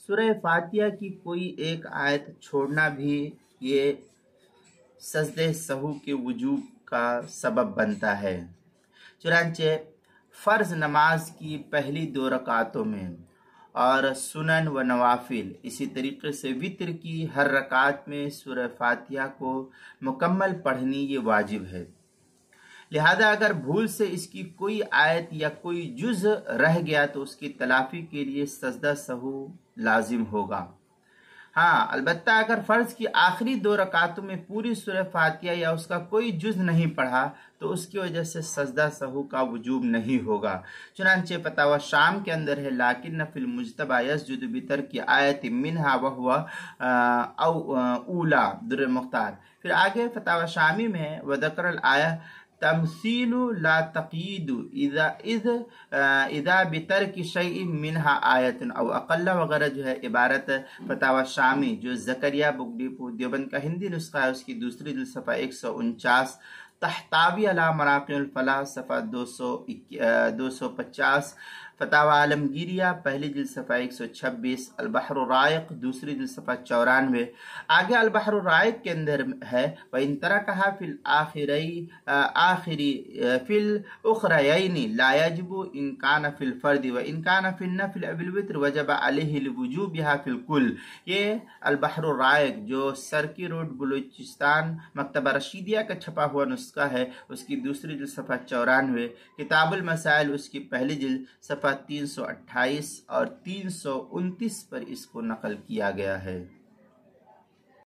سورہ فاتحہ کی کوئی ایک آیت چھوڑنا بھی یہ سجدہ سہو کے وجوب کا سبب بنتا ہے۔ چنانچہ فرض نماز کی پہلی 2 رکعتوں میں اور سنن و نوافل، اسی طریقے سے وتر کی ہر رکعت میں سورہ فاتحہ کو مکمل پڑھنی یہ واجب ہے۔ لہذا اگر بھول سے اس کی کوئی آیت یا کوئی جز رہ گیا تو اس کی تلافی کے لیے سجدہ سہو لازم ہوگا۔ ہاں، البتہ اگر فرض کی آخری 2 رکعتوں میں پوری سورہ فاتحہ یا اس کا کوئی جز نہیں پڑھا تو اس کی وجہ سے سجدہ سہو کا وجوب نہیں ہوگا۔ چنانچہ فتاوی شام کے اندر ہے لیکن فی المجتبی یسجد بترک آیت منہا وہو اولا در مختار۔ پھر آگے فتاوی شامی میں وذکر الآیہ تمثیل لا تقید اذا بترک شیء منہا آیت او اقل وغیرہ جو ہے عبارت فتاوی شامی جو زکریہ بک ڈپو دیوبند کا ہندی نسخہ ہے اس کی دوسری جلد صفحہ 149 تحتاوی علی مراقی الفلاح صفحہ 250 فتاوی عالمگیریہ پہلی جلد صفحہ 126 البحر الرائق دوسری جلد صفحہ 94 آگے البحر الرائق کے اندر ہے وَإِن تَرَكَهَا فِي الْأُخْرَيَيْنِ لَا يَجِبُ إِن كَانَ فِي الْفَرْدِ وَإِن كَانَ فِي النَّفْلِ أَوِ الْوِتْرِ وَجَبَ عَلَيْهِ لِوُجُوبِهَا فِي الْكُلِّ۔ یہ البحر الرائق جو سرکی روڈ بلوچستان مکتبہ رشیدیہ کا چھپا ہوا نسخہ ہے اس کی دوسری جلد صفحہ 94 کتاب المسائل اس کی پہلی جلد صفحہ 328 اور 329 پر اس کو نقل کیا گیا ہے۔